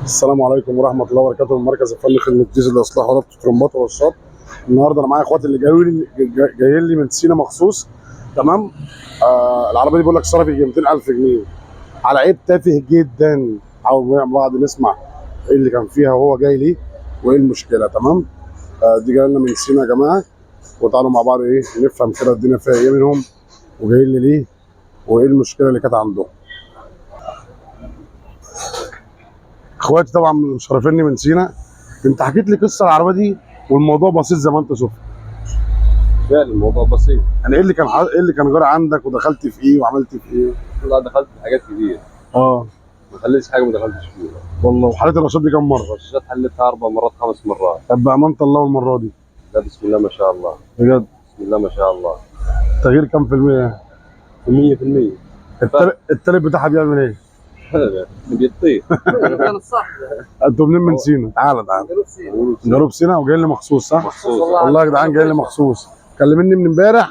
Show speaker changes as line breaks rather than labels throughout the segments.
السلام عليكم ورحمه الله وبركاته من مركز الفني خدمه ديزل لاصلاح وربط الترمبات والرشاط. النهارده انا معايا اخواتي اللي جايين لي من سينا مخصوص. تمام. العربيه دي بيقول لك صرفي 200,000 جنيه على عيب تافه جدا. حاول مع بعض نسمع ايه اللي كان فيها وهو جاي لي وايه المشكله. تمام. دي جايه لنا من سينا يا جماعه، وتعالوا مع بعض ايه نفهم كده الدنيا فيها ايه منهم وجايين لي ليه وايه المشكله اللي كانت عندهم. اخواتي طبعا مشرفيني من سينا. انت حكيت لي قصه العربيه دي والموضوع بسيط زي ما انت شفت.
فعلا الموضوع بسيط.
يعني ايه اللي كان جاري عندك ودخلت في ايه وعملت في ايه؟
لا، دخلت في حاجات كتير.
اه
ما خليتش حاجه ما دخلتش فيها.
والله. وحالة الرشاد دي كام مره؟
الرشاشات حلتها 4 مرات 5 مرات.
طب بامانه الله المره دي
لا، بسم الله ما شاء الله.
بجد
بسم الله ما شاء الله.
التغيير كام في المية؟
100%.
التالت بتاعها بيعمل ايه؟
هذا بيطير.
كان الصح.
انتوا منين من سينا؟ تعالى
جنوب سيناء.
جنوب سينا وجاي لي مخصوص صح؟
مخصوص.
والله يا جدعان جاي لي مخصوص. كلمني من امبارح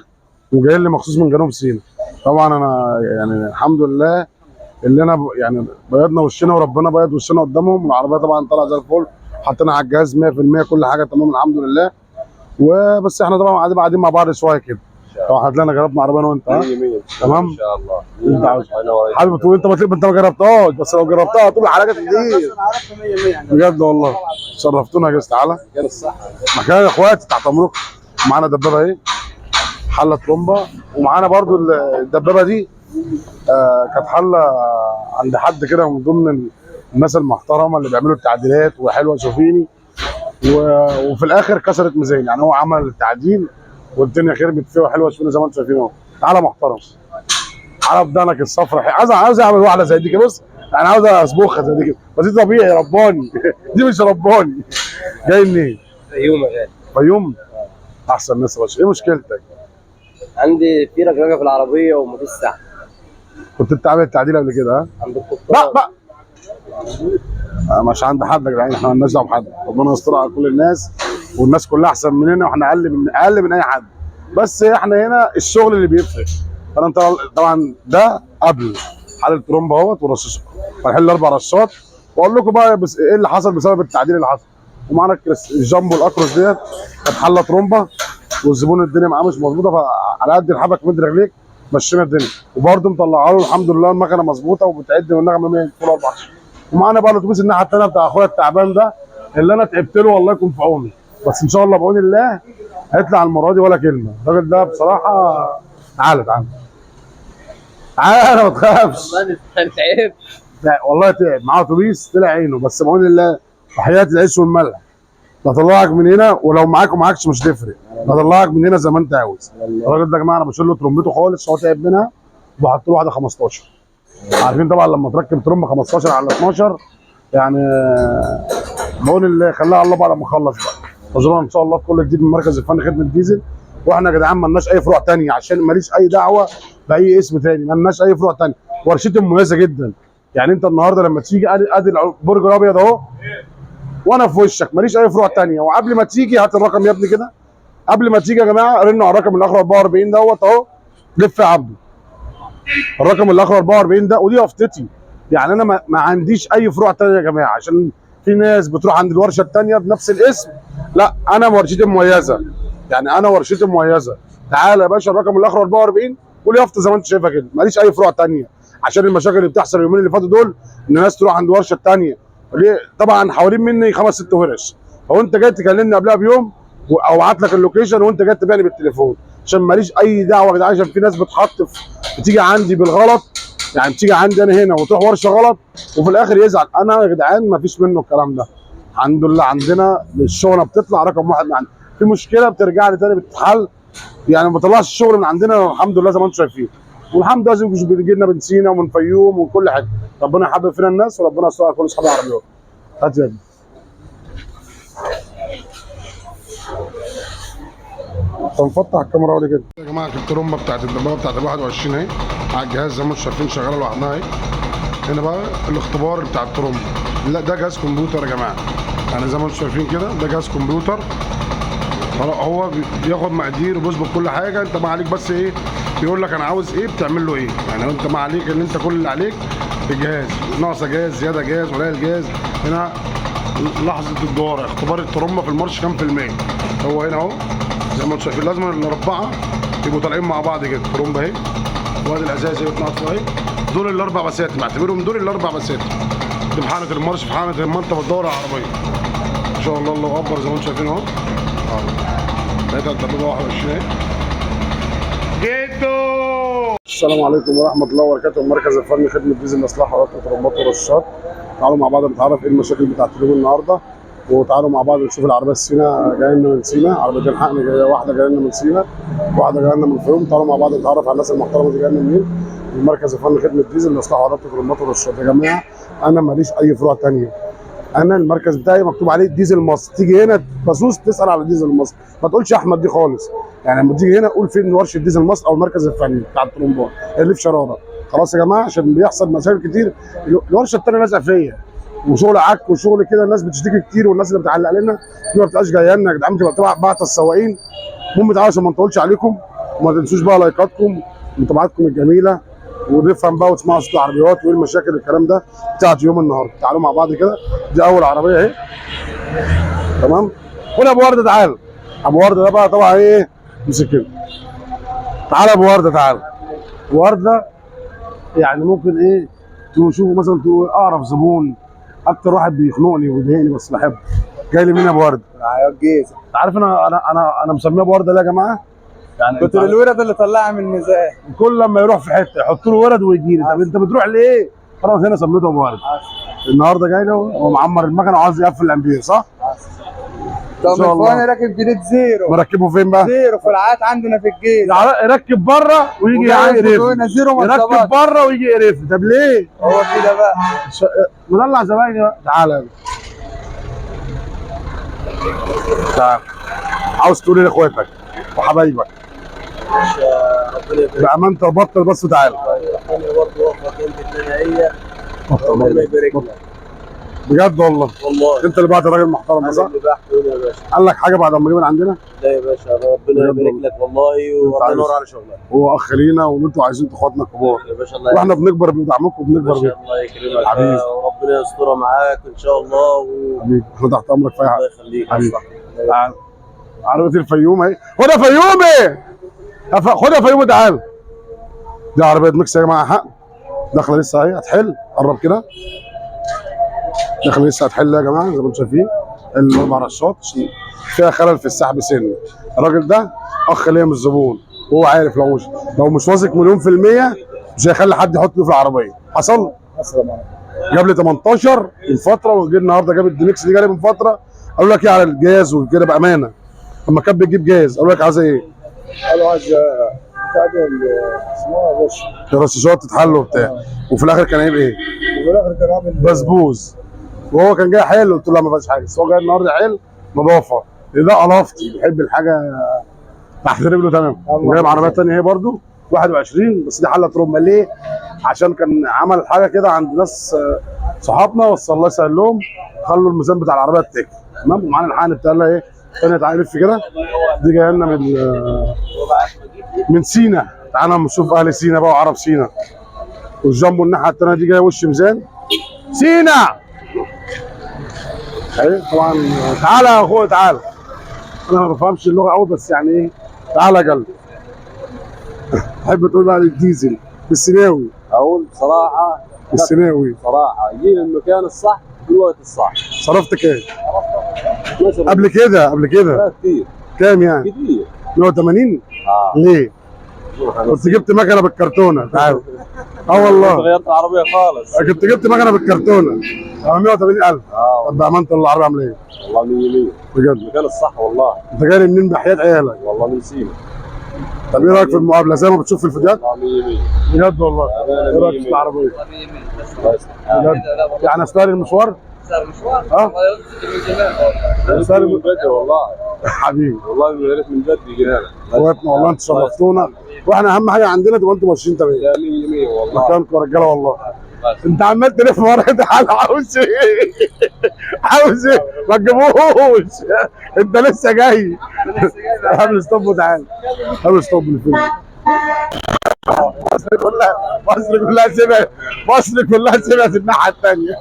وجاي لي مخصوص من جنوب سينا. طبعا انا يعني الحمد لله اللي انا يعني بيضنا وشنا وربنا بيض وشنا قدامهم. العربيه طبعا طالعه زي الفل، حطينا على الجهاز 100%، كل حاجه تمام الحمد لله. وبس احنا طبعا قاعدين مع بعض شويه كده. طبعا هتلاقينا جربنا عربيه انا وانت.
100
تمام
ما شاء الله.
انت عاوز حابب تقول انت ما جربتهاش، بس لو جربتها هتقول حاجات كتير
انا عرفت 100 يعني.
بجد والله. شرفتونا يا جدع. تعالى
كان الصح.
مكان يا اخواتي تحت امركم. معانا دبابه اهي، حله ترومبا، ومعانا برضو الدبابه دي كانت حله عند حد كده من ضمن الناس المحترمه اللي بيعملوا التعديلات وحلوه شوفيني، وفي الاخر كسرت ميزان. يعني هو عمل التعديل والدنيا خربت فيه وحلوه شوفيني زي ما انتم شايفين اهو. تعالى محترم، تعالى بدانك الصفرا. عاوز اعمل واحده زي دي كده. بص انا عاوز اصبخها زي دي كده، بس دي طبيعي رباني. دي مش رباني. جاي منين؟
يوم غالي.
فيوم. احسن ناس يا باشا. ايه مشكلتك؟
عندي في رجرجه في العربيه ومفيش سحب.
كنت انت عامل التعديل قبل كده ها؟
عند
لا
القطار.
بقى مش عند حد يا جدعان، احنا مالناش دعوه بحد. ربنا يستر على كل الناس، والناس كلها احسن مننا واحنا اقل من اي حد. بس احنا هنا الشغل اللي بيفرق. فانت طبعا ده قبل حل الترومبا اهوت والرشاش، هنحل 4 رشات واقول لكم بقى بس ايه اللي حصل بسبب التعديل اللي حصل. ومعانا الجامبو الاكروس ديت كانت حله ترومبا، والزبون الدنيا معاه مش مظبوطه، فعلى قد الحبك مد رجليك مشينا الدنيا، وبرده مطلعها له الحمد لله المكنه مظبوطه وبتعد من نغمه 100 طول 4. ومعانا بقى الاتوبيس الناحيه الثانيه بتاع اخويا التعبان ده اللي انا تعبت له، والله يكون في عوني. بس ان شاء الله بعون الله هيطلع المره دي ولا كلمه. الراجل ده بصراحه تعالى تعالى ما تخافش.
والله تعبت.
والله تعب معاه اتوبيس طلع عينه، بس بعون الله وحياه العيش والملح بطلعك من هنا، ولو معاك ومعاكش مش تفرق، بطلعك من هنا زي ما انت عاوز. الراجل ده يا جماعه انا بشيل له ترمبته خالص، هو تعب منها وبحط له واحده 15. عارفين طبعا لما تركب ترمبه 15 على 12 يعني بقول اللي خلاها الله بعد ما اخلص بقى. انتظرونا ان شاء الله في كل جديد من مركز الفني خدمه ديزل. واحنا يا جدعان مالناش اي فروع ثانيه، عشان ماليش اي دعوه باي اسم ثاني، مالناش اي فروع ثانيه. ورشتي مميزه جدا. يعني انت النهارده لما تيجي ادي البرج الابيض اهو وانا في وشك، ماليش اي فروع ثانيه. وقبل ما تيجي هات الرقم يا ابني كده، قبل ما تيجي يا جماعه رنوا على الرقم اللي اخره 44 دوت اهو. لف يا عبده الرقم اللي اخره 44 ده، ودي وفتتي. يعني انا ما عنديش اي فروع ثانيه يا جماعه، عشان في ناس بتروح عند الورشه الثانيه بنفس الاسم. لا انا ورشتي مميزه، يعني انا ورشتي مميزه. تعالى يا باشا الرقم اللي اخره 44 واليافطه زي ما انت شايفها كده، ماليش اي فروع ثانيه. عشان المشاكل اللي بتحصل اليومين اللي فاتوا دول ان الناس تروح عند الورشه الثانيه. ليه؟ طبعا حوالين مني 5 6 ورش، فوانت جاي تكلمني قبلها بيوم او ابعت لك اللوكيشن وانت جاي تبيعني بالتليفون، عشان ماليش اي دعوه يا جدعان. عشان في ناس بتيجي عندي بالغلط، يعني بتيجي عندي انا هنا وتروح ورشه غلط وفي الاخر يزعل. انا يا جدعان ما فيش منه الكلام ده. الحمد لله عندنا الشغله بتطلع رقم 1 من عندنا. في مشكله بترجع لي تاني بتتحل، يعني ما بطلعش الشغل من عندنا الحمد لله زي ما انتم شايفين. والحمد لله بيجي لنا من سينا ومن فيوم ومن كل حاجه. ربنا يحبب فينا الناس وربنا يستر على كل اصحاب العربيات. هات يا ابني. فنفتح الكاميرا ودي كده يا جماعه. الترومبه بتاعت الدبابه بتاعت ال 21 اهي على الجهاز زي ما انتم شايفين شغاله لوحدها اهي. هنا بقى الاختبار بتاع الترومبه. لا ده جهاز كمبيوتر يا جماعه، يعني زي ما انتم شايفين كده ده جهاز كمبيوتر. هو بياخد مقادير وبيظبط كل حاجه. انت ما عليك بس ايه، بيقول لك انا عاوز ايه بتعمل له ايه. يعني انت ما عليك ان انت كل اللي عليك الجهاز ناقصه جهاز، زياده جهاز، قليل جهاز. هنا لحظه الدوار، اختبار الترمه في المارش كام في المية. هو هنا اهو زي ما انتم شايفين، لازم الاربعه يبقوا طالعين مع بعض كده. ترمبه اهي، وادي الازاز اهي بتنقط اهي. دول الاربع بساتم، بعتبرهم دول الاربع بساتم. دي في حاله المارش، في حاله لما انت بتدور على العربيه. ان شاء الله الله اكبر زي ما انتم شايفين اهو. لقيتها الدبابه 21 اهي. جيتو. السلام عليكم ورحمه الله وبركاته. المركز الفني خدمه ديزل الاصلاح وترمبات ورشاشات. تعالوا مع بعض نتعرف ايه المشاكل بتاعت اليوم النهارده، وتعالوا مع بعض نشوف العربيه السينا جايه لنا من سينا، عربيتين حقن جايه، واحده جايه لنا من سينا واحده جايه لنا من الفيوم. تعالوا مع بعض نتعرف على الناس المحترمه دي جايه لنا منين. المركز الفني خدمه ديزل الاصلاح وترمبات ورشاشات. يا جماعه انا ماليش اي فروع ثانيه، انا المركز بتاعي مكتوب عليه ديزل مصر. تيجي هنا بصوص تسال على ديزل مصر، ما تقولش احمد دي خالص. يعني لما تيجي هنا قول فين ورشه ديزل مصر او المركز الفني بتاع الترمبات اللي في شراره. خلاص يا جماعه، عشان بيحصل مشاكل كتير. الورشه الثانيه لازقه فيا وشغل عك وشغل كده، الناس بتشتكي كتير، والناس اللي بتعلق لنا دي ما بتبقاش جايه لنا. يا جدعان بتبقى بعت السواقين. المهم تعالوا عشان ما نطولش عليكم، وما تنسوش بقى لايكاتكم ومتابعتكم الجميله، ونفهم بقى وتسمعوا صوت العربيات وايه المشاكل الكلام ده بتاعت يوم النهارده. تعالوا مع بعض كده. دي اول عربيه اهي، تمام. هنا ابو ورده، تعال. ابو ورده ده بقى طبعا ايه، امسك كده. تعال ابو ورده، تعال. ابو ورده يعني ممكن ايه تشوفوا مثلا، تقول اعرف زبون، اكتر واحد بيخنقني وبيضايقني بس بحبه. جاي لي مين ابو ورده؟
الجيزه.
عارف انا مسميه ابو ورده ليه يا جماعه؟ يعني
كنت الورد اللي طلعها من الميزان.
كل لما يروح في حته يحط له ورد ويجي لي. طب انت بتروح ليه؟ خلاص هنا سميته ابو ورد. النهارده جاي له هو معمر المكنه وعايز يقفل الامبير، صح؟
طب
إن شاء الله.
وانا راكب جديد زيرو.
مركبه فين بقى؟
زيرو في العات عندنا في الجيزه.
يركب بره ويجي يقرف.
هنا زيرو
يركب
مرتبات.
بره ويجي يقرف. طب ليه؟
هو كده بقى.
مدلع زبايني بقى. تعالى يلا. تعال. عاوز تقول ايه لاخواتك وحبايبك؟
ربنا يبارك
بامانه بطل بس وتعالى.
ربنا برضه وفقك انت الثنائيه.
بطل
ربنا
والله.
يبارك لك.
بجد والله.
والله
انت اللي بعت الراجل المحترم ده،
انا
صح؟
اللي بحكي يا باشا.
قال لك حاجه بعد ما جه من عندنا؟
لا يا باشا، ربنا
بجد
يبارك
والله.
لك والله، وربنا ينور على شغلك.
هو اخ لينا، وانتوا عايزين اخواتنا كبار،
يا باشا الله
واحنا بنكبر بدعمكم وبنكبر
باشا،
بيكم.
الله يكرمك
حبيبي.
وربنا يسترها معاك ان شاء الله
حبيبي احنا تحت امرك في اي
الله
حاجه.
يخليك.
حبيبي.
أصلاً.
تعال. عربيه الفيوم اهي. خدها فيومي، خدها فيومي، تعال. دي عربيه ميكس يا جماعه، حق داخله لسه اهي، هتحل. قرب كده، داخله لسه هتحل يا جماعه. زي ما انتم شايفين الاربع رشات فيها خلل في السحب سن. الراجل ده اخ ليا من الزبون، وهو عارف لو مش واثق مليون في المية مش هيخلي حد يحط له في العربيه. حصل جاب لي 18 من فتره، وجه النهارده جاب الديمكس دي جالي من فتره. قالوا لك ايه على الجهاز وكده بامانه، لما كان بيجيب جهاز قالوا لك عايز ايه؟
قالوا عايز بتاع ده اسمها غش،
الرشاشات تتحل وبتاع، وفي الاخر كان هيبقى ايه؟
وفي الاخر كان عامل
بسبوس. وهو كان جاي حلو، قلت له لا ما فيهاش حاجه، بس هو جاي النهارده حلو نظافه. ده الفتي بيحب الحاجه بحترم له تمام. وجايب عربيه ثانيه هي برده 21، بس دي حله ترمبه. ليه؟ عشان كان عمل حاجه كده عند ناس صحابنا، بس الله يسهل لهم خلوا الميزان بتاع العربيه التك تمام. ومعانا الحقن بتاعنا ايه ثانيه. تعالى لف كده. دي جايه لنا من سينا. تعالى نشوف اهل سينا بقى وعرب سينا. والجنبو الناحيه الثانيه دي جايه وش ميزان سينا. ايوه طبعا. تعالى يا اخويا، تعالى. انا ما بفهمش اللغه قوي، بس يعني ايه، تعالى يا قلبي. تحب تقول بقى الديزل بالسيناوي؟
اقول بصراحه
بالسيناوي.
صراحه جينا المكان الصح في الوقت الصح.
صرفت كام؟
مثلا
قبل كده
كثير
كام يعني؟
كثير
180؟ ليه؟ كنت جبت مكنه بالكرتونه. تعال. والله
غيرت العربيه خالص.
كنت جبت مكنه بالكرتونه على 180,000. طب بامانه العربيه عامله ايه؟
والله 100
بجد
المكان الصح والله.
انت جاي منين بحياه عيالك؟
والله من سينا.
طب ايه رايك في المقابله زي ما بتشوف في الفيديوهات؟
والله 100
بجد والله. ايه رايك في العربيه؟ بجد يعني استاهل المشوار؟ اه
استاهل من بدري والله.
حبيبي
والله يا ريت من بدري جينا لك.
اخواتنا والله انتوا شرفتونا، واحنا اهم حاجه عندنا تبقى انتوا ماشيين تمام.
يا 100 والله.
مكانكم يا رجاله والله. انت عمال تلف ورا. تعالى. عاوز ايه؟ عاوز ايه؟ ما تجيبوش. انت لسه جاي. اعمل ستوب وتعالى. اعمل ستوب للفيلم. مصر كلها مصر كلها سمعت، مصر كلها سمعت الناحيه الثانيه.